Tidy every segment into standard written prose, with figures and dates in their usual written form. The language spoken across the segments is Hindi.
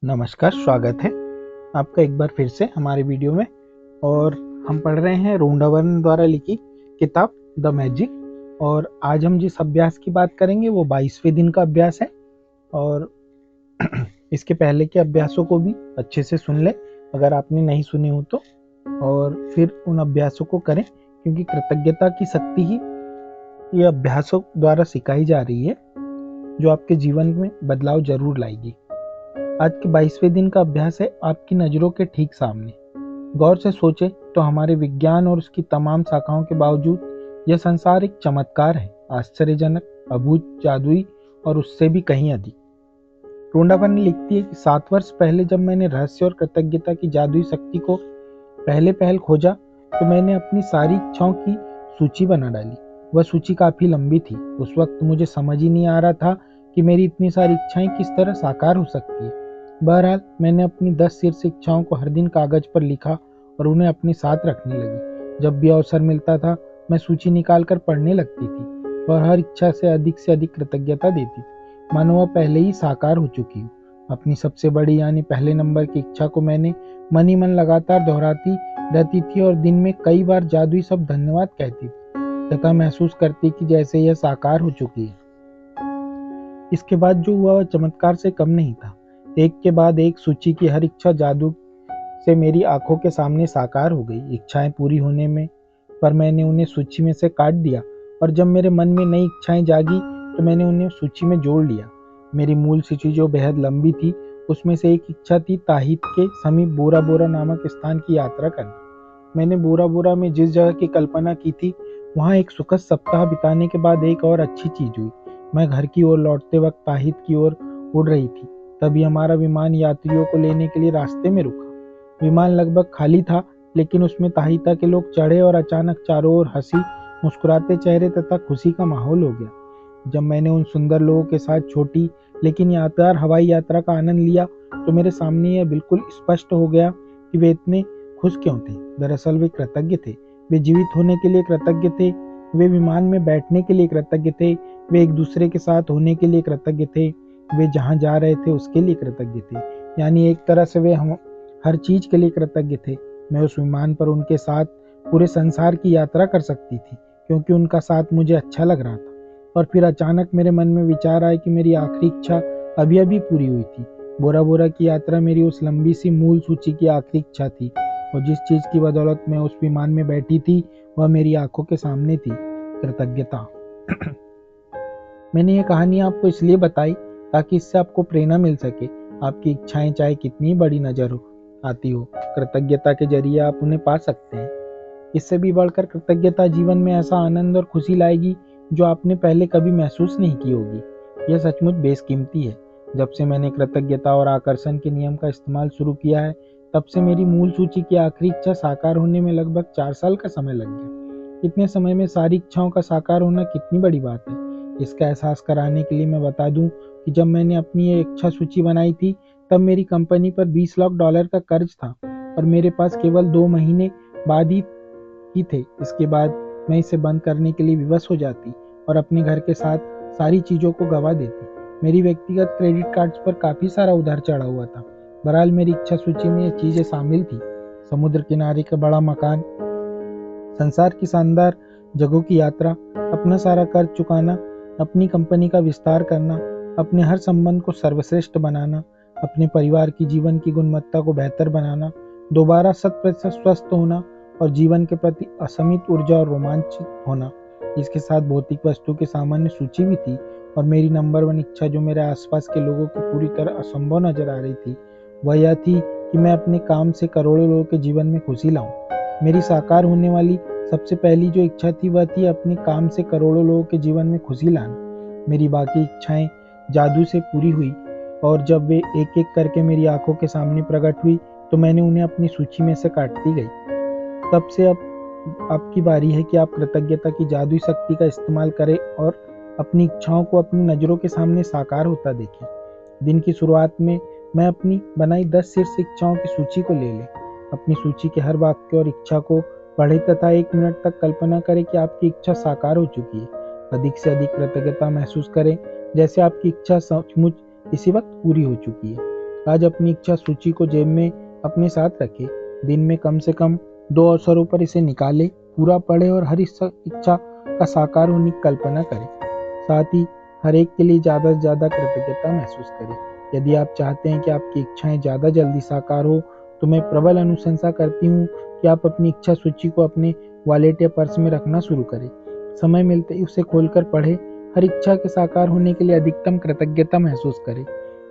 नमस्कार, स्वागत है आपका एक बार फिर से हमारे वीडियो में। और हम पढ़ रहे हैं रोंडावन द्वारा लिखी किताब द मैजिक। और आज हम जिस अभ्यास की बात करेंगे वो 22वें दिन का अभ्यास है। और इसके पहले के अभ्यासों को भी अच्छे से सुन लें अगर आपने नहीं सुने हो तो, और फिर उन अभ्यासों को करें, क्योंकि कृतज्ञता की शक्ति ही ये अभ्यासों द्वारा सिखाई जा रही है, जो आपके जीवन में बदलाव जरूर लाएगी। आज के 22वें दिन का अभ्यास है आपकी नज़रों के ठीक सामने। गौर से सोचे तो हमारे विज्ञान और उसकी तमाम शाखाओं के बावजूद यह संसार एक चमत्कार है, आश्चर्यजनक, अद्भुत, जादुई और उससे भी कहीं अधिक। रोंडावन लिखती है कि 7 वर्ष पहले जब मैंने रहस्य और कृतज्ञता की जादुई शक्ति को पहल खोजा, तो मैंने अपनी सारी इच्छाओं की सूची बना डाली। वह सूची काफी लंबी थी। उस वक्त मुझे समझ ही नहीं आ रहा था कि मेरी इतनी सारी इच्छाएं किस तरह साकार हो सकती है। बहरहाल मैंने अपनी 10 शीर्ष इच्छाओं को हर दिन कागज पर लिखा और उन्हें अपने साथ रखने लगी। जब भी अवसर मिलता था मैं सूची निकालकर पढ़ने लगती थी और हर इच्छा से अधिक कृतज्ञता देती थी, मानो वह पहले ही साकार हो चुकी हो। अपनी सबसे बड़ी यानी पहले नंबर की इच्छा को मैंने मन ही मन लगातार दोहराती रहती थी और दिन में कई बार जादुई शब्द धन्यवाद कहती थी तथा महसूस करती कि जैसे यह साकार हो चुकी है। इसके बाद जो हुआ वह चमत्कार से कम नहीं था। एक के बाद एक सूची की हर इच्छा जादू से मेरी आंखों के सामने साकार हो गई। इच्छाएं पूरी होने में पर मैंने उन्हें सूची में से काट दिया, और जब मेरे मन में नई इच्छाएं जागी तो मैंने उन्हें सूची में जोड़ लिया। मेरी मूल सूची जो बेहद लंबी थी, उसमें से एक इच्छा थी ताहित के समीप बोरा बोरा नामक स्थान की यात्रा करना। मैंने बोरा बोरा में जिस जगह की कल्पना की थी, वहां एक सुखद सप्ताह बिताने के बाद एक और अच्छी चीज हुई। मैं घर की ओर लौटते वक्त ताहित की ओर उड़ रही थी। तभी हमारा विमान यात्रियों को लेने के लिए रास्ते में रुका। विमान लगभग खाली था, लेकिन उसमें ताहिता के लोग चढ़े और अचानक चारों ओर हंसी, मुस्कुराते चेहरे तथा खुशी का माहौल हो गया। जब मैंने उन सुंदर लोगों के साथ छोटी लेकिन यादगार हवाई यात्रा का आनंद लिया, तो मेरे सामने यह बिल्कुल स्पष्ट हो गया कि वे इतने खुश क्यों थे। दरअसल वे कृतज्ञ थे। वे जीवित होने के लिए कृतज्ञ थे, वे विमान में बैठने के लिए कृतज्ञ थे, वे एक दूसरे के साथ होने के लिए कृतज्ञ थे, वे जहां जा रहे थे उसके लिए कृतज्ञ थे। यानी एक तरह से वे हम हर चीज के लिए कृतज्ञ थे। मैं उस विमान पर उनके साथ पूरे संसार की यात्रा कर सकती थी, क्योंकि उनका साथ मुझे अच्छा लग रहा था। और फिर अचानक मेरे मन में विचार आया कि मेरी आखिरी इच्छा अभी अभी पूरी हुई थी। बोरा बोरा की यात्रा मेरी उस लंबी सी मूल सूची की आखिरी इच्छा थी, और जिस चीज की बदौलत मैं उस विमान में बैठी थी वह मेरी आंखों के सामने थी, कृतज्ञता। मैंने ये कहानी आपको इसलिए बताई ताकि इससे आपको प्रेरणा मिल सके। आपकी इच्छाएं चाहे कितनी बड़ी नजर आती हो, कृतज्ञता के जरिए आप उन्हें पा सकते हैं। इससे भी बढ़कर कृतज्ञता जीवन में ऐसा आनंद और खुशी लाएगी जो आपने पहले कभी महसूस नहीं की होगी। यह सचमुच बेशकीमती है। जब से मैंने कृतज्ञता और आकर्षण के नियम का इस्तेमाल शुरू किया है, तब से मेरी मूल सूची की आखिरी इच्छा साकार होने में लगभग 4 साल का समय लग गया। इतने समय में सारी इच्छाओं का साकार होना कितनी बड़ी बात है। इसका एहसास कराने के लिए मैं बता दूं कि जब मैंने अपनी ये इच्छा सूची बनाई थी, तब मेरी कंपनी पर $20 लाख का कर्ज था और मेरे पास केवल 2 महीने बाद ही थे। इसके बाद मैं इसे बंद करने के लिए विवश हो जाती और अपने घर के साथ सारी चीजों को गवा देती। मेरी व्यक्तिगत क्रेडिट कार्ड्स पर काफी सारा उधार चढ़ा हुआ था। बहरहाल मेरी इच्छा सूची में ये चीजें शामिल थी: समुद्र किनारे का बड़ा मकान, संसार की शानदार जगहों की यात्रा, अपना सारा कर्ज चुकाना, अपनी कंपनी का विस्तार करना, अपने हर संबंध को सर्वश्रेष्ठ बनाना, अपने परिवार की जीवन की गुणवत्ता को बेहतर बनाना, दोबारा 100% स्वस्थ होना और जीवन के प्रति असीमित ऊर्जा और रोमांचित होना। इसके साथ भौतिक वस्तु की सामान्य सूची भी थी, और मेरी नंबर 1 इच्छा जो मेरे आसपास के लोगों की पूरी तरह असंभव नजर आ रही थी, वह यह थी कि मैं अपने काम से करोड़ों लोगों के जीवन में खुशी लाऊं। मेरी साकार होने वाली सबसे पहली जो इच्छा थी वह थी अपने काम से करोड़ों लोगों के जीवन में खुशी लाना। मेरी बाकी इच्छाएं जादू से पूरी हुई, और जब वे एक एक करके मेरी आंखों के सामने प्रकट हुई तो मैंने उन्हें अपनी सूची में से काटती गई। तब से अब आपकी बारी है कि आप कृतज्ञता की जादुई शक्ति का इस्तेमाल करें और अपनी इच्छाओं को अपनी नजरों के सामने साकार होता देखें। दिन की शुरुआत में मैं अपनी बनाई 10 शीर्ष इच्छाओं की सूची को ले लें। अपनी सूची के हर वाक्य और इच्छा को पढ़े तथा 1 मिनट तक कल्पना करें कि आपकी इच्छा साकार हो चुकी है। अधिक से अधिक कृतज्ञता महसूस करें, जैसे आपकी इच्छा सचमुच इसी वक्त पूरी हो चुकी है। आज अपनी इच्छा सूची को जेब में अपने साथ रखें। दिन में कम से कम 2 अवसरों पर इसे निकालें, पूरा पढ़ें और हर इच्छा का साकार होने की कल्पना करें। साथ ही हर एक के लिए ज़्यादा से ज़्यादा कृतज्ञता महसूस करें। यदि आप चाहते हैं कि आपकी इच्छाएं ज़्यादा जल्दी साकार हो, तो मैं प्रबल अनुशंसा करती हूँ कि आप अपनी इच्छा सूची को अपने वॉलेट या पर्स में रखना शुरू करें। समय मिलते ही उसे खोलकर पढ़ें। हर इच्छा के साकार होने के लिए अधिकतम कृतज्ञता महसूस करें।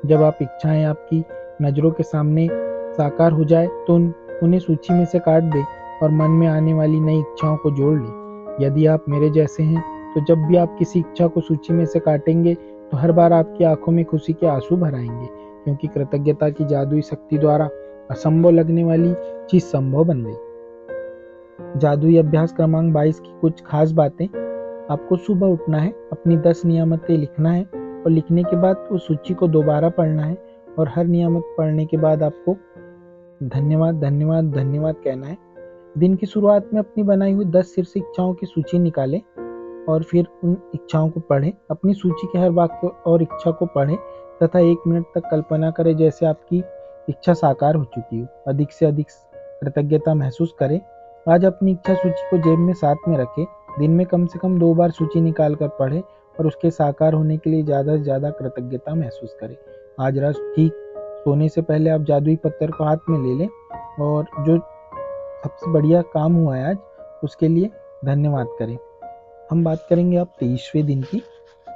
जब आप इच्छाएं आपकी नज़रों के सामने साकार हो जाए तो उन्हें सूची में से काट दें और मन में आने वाली नई इच्छाओं को जोड़ लें। यदि आप मेरे जैसे हैं तो जब भी आप किसी इच्छा को सूची में से काटेंगे तो हर बार आपकी आंखों में खुशी के आंसू भर आएंगे, क्योंकि कृतज्ञता की जादुई शक्ति द्वारा असंभव लगने वाली चीज संभव बन गई। जादुई अभ्यास क्रमांक 22 की कुछ खास बातें। आपको सुबह उठना है, अपनी 10 नियामतें लिखना है और लिखने के बाद उस सूची को दोबारा पढ़ना है और हर नियामत पढ़ने के बाद आपको धन्यवाद धन्यवाद धन्यवाद कहना है। दिन की शुरुआत में अपनी बनाई हुई 10 शीर्ष इच्छाओं की सूची निकालें और फिर उन इच्छाओं को पढ़ें। अपनी सूची के हर वाक्य और इच्छा को पढ़ें तथा 1 मिनट तक कल्पना करें जैसे आपकी इच्छा साकार हो चुकी हो। अधिक से अधिक कृतज्ञता महसूस करें। आज अपनी इच्छा सूची को जेब में साथ में रखें। दिन में कम से कम 2 बार सूची निकाल कर पढ़ें और उसके साकार होने के लिए ज़्यादा से ज़्यादा कृतज्ञता महसूस करें। आज रात ठीक सोने से पहले आप जादुई पत्थर को हाथ में ले लें और जो सबसे बढ़िया काम हुआ है आज उसके लिए धन्यवाद करें। हम बात करेंगे अब 23वें दिन की,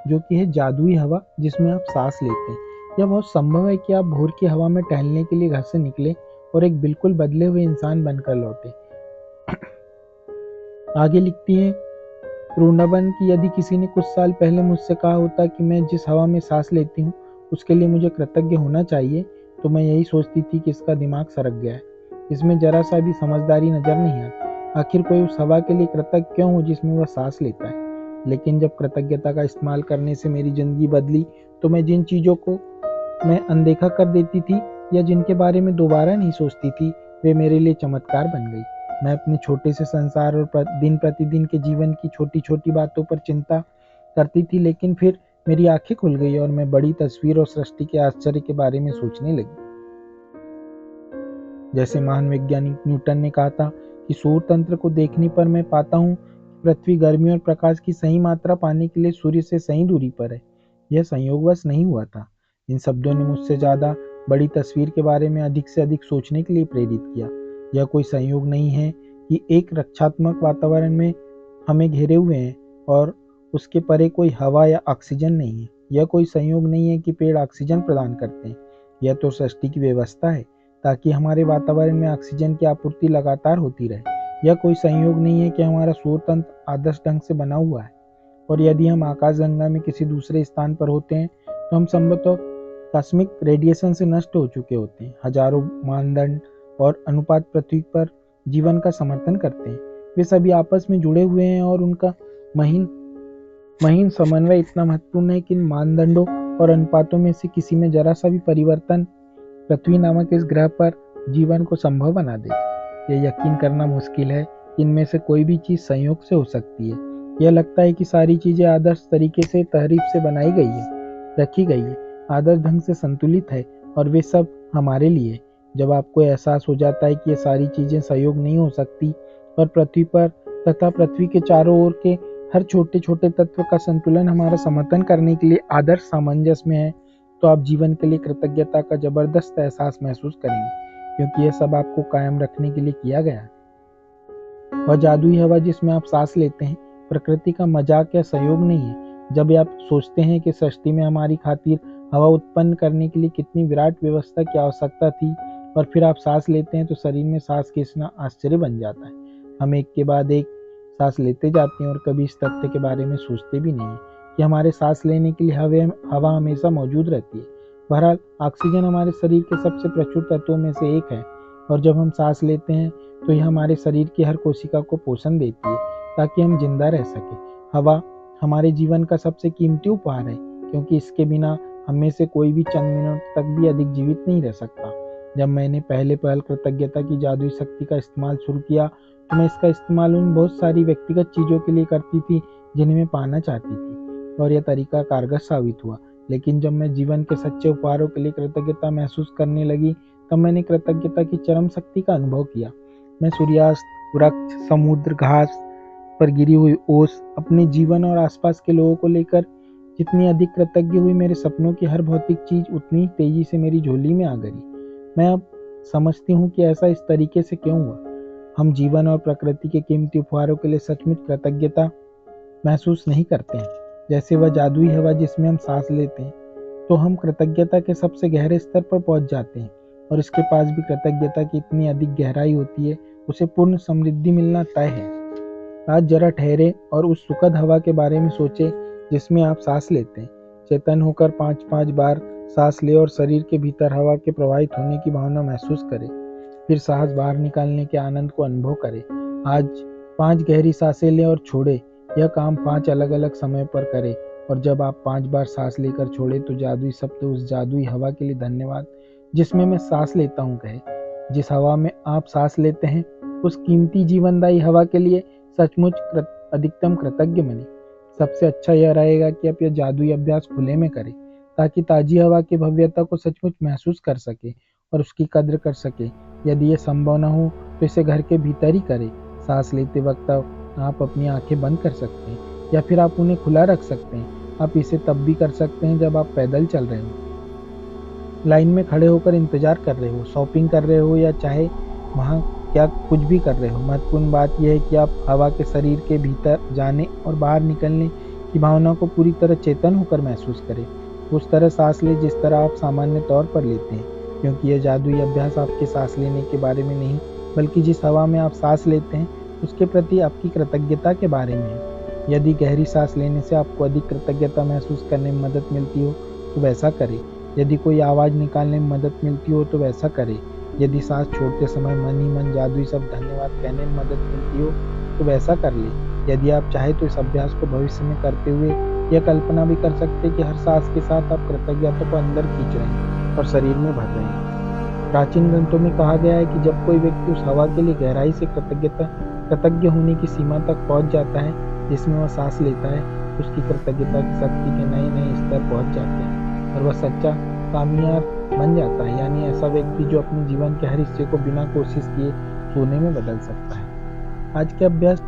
जो कि है जादुई हवा जिसमें आप सांस लेते हैं। यह बहुत संभव है कि आप भोर की हवा में टहलने के लिए घर से निकले और एक बिल्कुल बदले हुए इंसान बनकर लौटे। आगे लिखती हैं वृंदावन की, यदि किसी ने कुछ साल पहले मुझसे कहा होता कि मैं जिस हवा में सांस लेती हूँ उसके लिए मुझे कृतज्ञ होना चाहिए, तो मैं यही सोचती थी कि इसका दिमाग सरक गया है, इसमें जरा सा भी समझदारी नजर नहीं आती। आखिर कोई उस हवा के लिए कृतज्ञ क्यों हो जिसमें वह सांस लेता है। लेकिन जब कृतज्ञता का इस्तेमाल करने से मेरी जिंदगी बदली, तो मैं जिन चीज़ों को मैं अनदेखा कर देती थी या जिनके बारे में दोबारा नहीं सोचती थी, वे मेरे लिए चमत्कार बन गई। मैं अपने छोटे से संसार और दिन प्रतिदिन के जीवन की छोटी छोटी बातों पर चिंता करती थी, लेकिन फिर मेरी आंखें खुल गई और मैं बड़ी तस्वीर और सृष्टि के आश्चर्य के बारे में सोचने लगी। जैसे महान वैज्ञानिक न्यूटन ने कहा था कि सौर तंत्र को देखने पर मैं पाता हूँ कि पृथ्वी गर्मी और प्रकाश की सही मात्रा पाने के लिए सूर्य से सही दूरी पर है। यह संयोगवश नहीं हुआ था। इन शब्दों ने मुझसे ज़्यादा बड़ी तस्वीर के बारे में अधिक से अधिक सोचने के लिए प्रेरित किया। यह कोई संयोग नहीं है कि एक रक्षात्मक वातावरण में हमें घेरे हुए हैं और उसके परे कोई हवा या ऑक्सीजन नहीं है। यह कोई संयोग नहीं है कि पेड़ ऑक्सीजन प्रदान करते हैं। यह तो सृष्टि की व्यवस्था है ताकि हमारे वातावरण में ऑक्सीजन की आपूर्ति लगातार होती रहे। यह कोई संयोग नहीं है कि हमारा सौर तंत्र आदर्श ढंग से बना हुआ है और यदि हम आकाशगंगा में किसी दूसरे स्थान पर होते हैं तो हम संभवतः कॉस्मिक रेडिएशन से नष्ट हो चुके होते हैं। हजारों मानदंड और अनुपात पृथ्वी पर जीवन का समर्थन करते हैं। वे सभी आपस में जुड़े हुए हैं और उनका महीन समन्वय इतना महत्वपूर्ण है कि इन मानदंडों और अनुपातों में से किसी में जरा सा भी परिवर्तन पृथ्वी नामक इस ग्रह पर जीवन को संभव बना दे। यह यकीन करना मुश्किल है कि इनमें से कोई भी चीज संयोग से हो सकती है। यह लगता है कि सारी चीजें आदर्श तरीके से तहरीफ से बनाई गई है, रखी गई है, आदर्श ढंग से संतुलित है और वे सब हमारे लिए। जब आपको एहसास हो जाता है कि ये सारी चीजें संयोग नहीं हो सकती और पृथ्वी पर तथा पृथ्वी के चारों ओर के हर छोटे छोटे तत्व का संतुलन हमारा समर्थन करने के लिए आदर्श सामंजस्य में है, तो आप जीवन के लिए कृतज्ञता का जबरदस्त एहसास महसूस करेंगे, क्योंकि यह सब आपको कायम रखने के लिए किया गया है। वह जादुई हवा जिसमें आप सांस लेते हैं प्रकृति का मजाक या सहयोग नहीं है। जब आप सोचते हैं कि सृष्टि में हमारी खातिर हवा उत्पन्न करने के लिए कितनी विराट व्यवस्था की आवश्यकता थी और फिर आप सांस लेते हैं तो शरीर में सांस खींचना आश्चर्य बन जाता है। हम एक के बाद एक सांस लेते जाते हैं और कभी इस तथ्य के बारे में सोचते भी नहीं कि हमारे सांस लेने के लिए हवा हमेशा मौजूद रहती है। बहरहाल ऑक्सीजन हमारे शरीर के सबसे प्रचुर तत्वों में से एक है और जब हम सांस लेते हैं तो यह हमारे शरीर की हर कोशिका को पोषण देती है ताकि हम जिंदा रह सकें। हवा हमारे जीवन का सबसे कीमती उपहार है, क्योंकि इसके बिना हम में से कोई भी चंद मिनट तक भी अधिक जीवित नहीं रह सकता। जब मैंने पहले पहल कृतज्ञता की जादुई शक्ति का इस्तेमाल शुरू किया तो मैं इसका इस्तेमाल उन बहुत सारी व्यक्तिगत चीज़ों के लिए करती थी जिन्हें मैं पाना चाहती थी और यह तरीका कारगर साबित हुआ। लेकिन जब मैं जीवन के सच्चे उपहारों के लिए कृतज्ञता महसूस करने लगी, तब मैंने कृतज्ञता की चरम शक्ति का अनुभव किया। मैं सूर्यास्त, वृक्ष, समुद्र, घास पर गिरी हुई ओस, अपने जीवन और आसपास के लोगों को लेकर जितनी अधिक कृतज्ञ हुई, मेरे सपनों की हर भौतिक चीज उतनी तेजी से मेरी झोली में आ गई। मैं अब समझती हूँ कि ऐसा इस तरीके से क्यों हुआ। हम जीवन और प्रकृति के कीमती उपहारों के लिए सचमुच कृतज्ञता महसूस नहीं करते हैं। जैसे वह जादुई हवा जिसमें हम सांस लेते हैं, तो हम कृतज्ञता के सबसे गहरे स्तर पर पहुंच जाते हैं, और इसके पास भी कृतज्ञता की इतनी अधिक गहराई होती है, उसे पूर्ण समृद्धि मिलना तय है। आज जरा ठहरे और उस सुखद हवा के बारे में सोचे जिसमें आप सांस लेते हैं। चेतन होकर 5-5 बार सांस ले और शरीर के भीतर हवा के प्रवाहित होने की भावना महसूस करें। फिर सांस बाहर निकालने के आनंद को अनुभव करें। आज 5 गहरी सांसें लें और छोड़ें। यह काम 5 अलग अलग समय पर करें, और जब आप 5 बार सांस लेकर छोड़ें तो जादुई शब्द उस जादुई हवा के लिए धन्यवाद जिसमें मैं सांस लेता हूँ कहे। जिस हवा में आप सांस लेते हैं, उस कीमती जीवनदायी हवा के लिए सचमुच अधिकतम कृतज्ञ बने। सबसे अच्छा यह रहेगा कि आप यह जादुई अभ्यास खुले में करें, ताकि ताजी हवा की भव्यता को सचमुच महसूस कर सके और उसकी कद्र कर सके। यदि यह संभव न हो तो इसे घर के भीतर ही करें। सांस लेते वक्त आप अपनी आंखें बंद कर सकते हैं, या फिर आप उन्हें खुला रख सकते हैं। आप इसे तब भी कर सकते हैं जब आप पैदल चल रहे हो, लाइन में खड़े होकर इंतजार कर रहे हो, शॉपिंग कर रहे हो, या चाहे वहाँ क्या कुछ भी कर रहे हो। महत्वपूर्ण बात यह है कि आप हवा के शरीर के भीतर जाने और बाहर निकलने की भावना को पूरी तरह चेतन होकर महसूस करें। उस तरह सांस लें जिस तरह आप सामान्य तौर पर लेते हैं, क्योंकि यह जादुई अभ्यास आपके सांस लेने के बारे में नहीं, बल्कि जिस हवा में आप सांस लेते हैं उसके प्रति आपकी कृतज्ञता के बारे में है। यदि गहरी सांस लेने से आपको अधिक कृतज्ञता महसूस करने में मदद मिलती हो तो वैसा करें। यदि कोई आवाज़ निकालने में मदद मिलती हो तो वैसा करें। यदि सांस छोड़ते समय मन ही मन जादुई शब्द धन्यवाद कहने में मदद मिलती हो तो वैसा कर ले। यदि आप चाहे तो इस अभ्यास को भविष्य में करते हुए यह कल्पना भी कर सकते हैं कि हर सांस के साथ आप कृतज्ञता को अंदर खींच रहे हैं और शरीर में भर रहे हैं। प्राचीन ग्रंथों में कहा गया है कि जब कोई व्यक्ति उस हवा के लिए गहराई से कृतज्ञ होने की सीमा तक पहुंच जाता है जिसमें वह सांस लेता है, उसकी कृतज्ञता की शक्ति के नए नए स्तर पहुंच जाते हैं और वह सच्चा कामयाब बन जाता है। यानी ऐसा व्यक्ति जो अपने जीवन के हर हिस्से को बिना कोशिश किए सोने में बदल सकता है। आज के अभ्यास